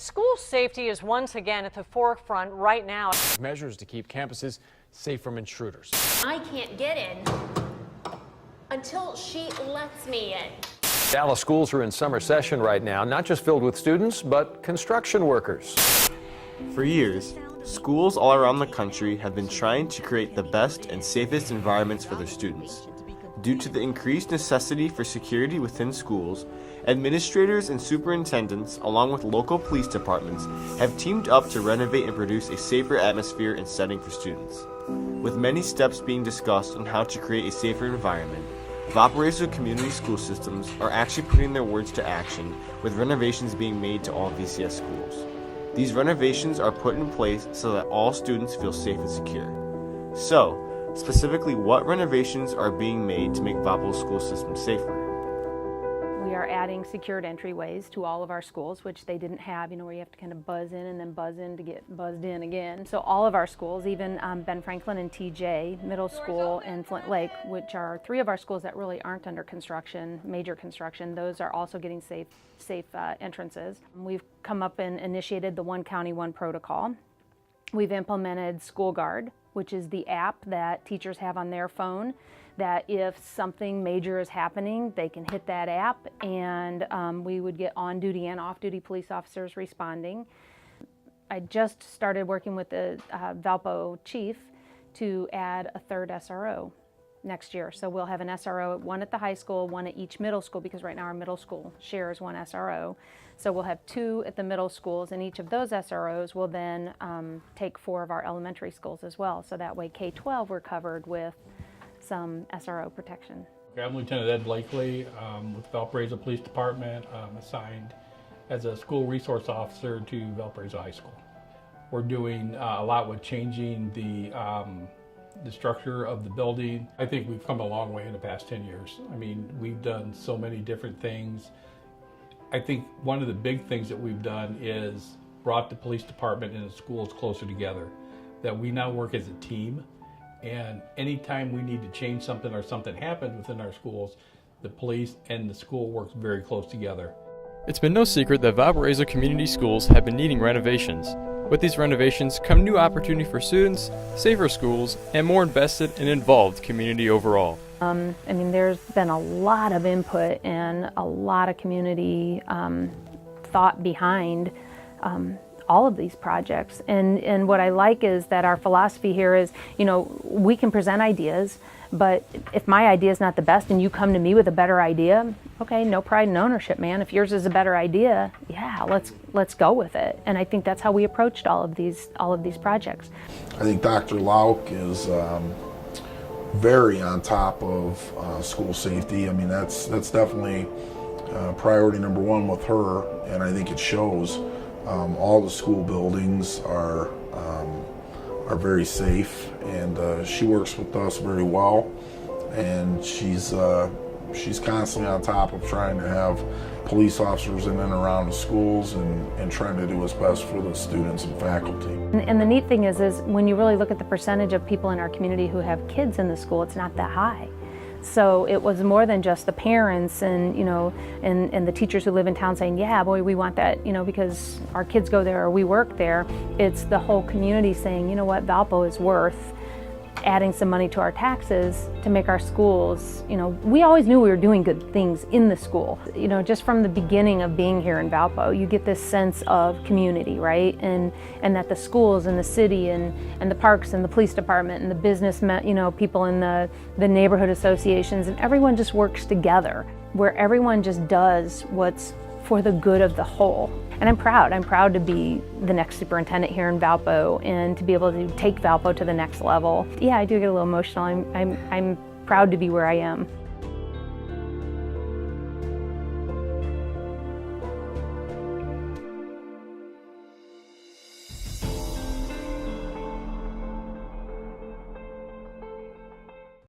School safety is once again at the forefront right now. Measures to keep campuses safe from intruders. I can't get in until she lets me in. Dallas schools are in summer session right now, not just filled with students, but construction workers. For years, schools all around the country have been trying to create the best and safest environments for their students. Due to the increased necessity for security within schools, administrators and superintendents, along with local police departments, have teamed up to renovate and produce a safer atmosphere and setting for students. With many steps being discussed on how to create a safer environment, Valpo Community School Systems are actually putting their words to action, with renovations being made to all VCS schools. These renovations are put in place so that all students feel safe and secure. So, specifically, what renovations are being made to make Valpo school systems safer? We are adding secured entryways to all of our schools, which they didn't have, where you have to kind of buzz in and then buzz in to get buzzed in again. So all of our schools, even Ben Franklin and TJ Middle School and Flint Lake, which are three of our schools that really aren't under construction, major construction, those are also getting safe entrances. We've come up and initiated the One County, One Protocol. We've implemented School Guard, which is the app that teachers have on their phone, that if something major is happening, they can hit that app and we would get on-duty and off-duty police officers responding. I just started working with the Valpo chief to add a third SRO next year. So we'll have an SRO, one at the high school, one at each middle school, because right now our middle school shares one SRO. So we'll have two at the middle schools, and each of those SROs will then take 4 of our elementary schools as well. So that way K-12 we're covered with some SRO protection. I'm Lieutenant Ed Blakely with Valparaiso Police Department, assigned as a school resource officer to Valparaiso High School. We're doing a lot with changing the structure of the building. I think we've come a long way in the past 10 years. I mean, we've done so many different things. I think one of the big things that we've done is brought the police department and the schools closer together, that we now work as a team. And anytime we need to change something or something happens within our schools, the police and the school works very close together. It's been no secret that Valparaiso Community Schools have been needing renovations. With these renovations come new opportunity for students, safer schools, and more invested and involved community overall. I mean, there's been a lot of input and a lot of community thought behind all of these projects. And what I like is that our philosophy here is, we can present ideas, but if my idea is not the best and you come to me with a better idea, okay, no pride in ownership, man. If yours is a better idea, yeah, let's go with it. And I think that's how we approached all of these projects. I think Dr. Lauk is very on top of school safety. I mean, that's definitely priority number one with her, and I think it shows. All the school buildings are very safe, and she works with us very well, and she's constantly on top of trying to have police officers in and around the schools and trying to do what's best for the students and faculty. And the neat thing is when you really look at the percentage of people in our community who have kids in the school, it's not that high. So it was more than just the parents and and the teachers who live in town saying, yeah, boy, we want that, because our kids go there or we work there. It's the whole community saying, you know what, Valpo is worth adding some money to our taxes to make our schools, we always knew we were doing good things in the school. Just from the beginning of being here in Valpo, you get this sense of community, right? And that the schools and the city and the parks and the police department and the business, people in the neighborhood associations, and everyone just works together, where everyone just does what's for the good of the whole. And I'm proud to be the next superintendent here in Valpo and to be able to take Valpo to the next level. Yeah, I do get a little emotional. I'm proud to be where I am.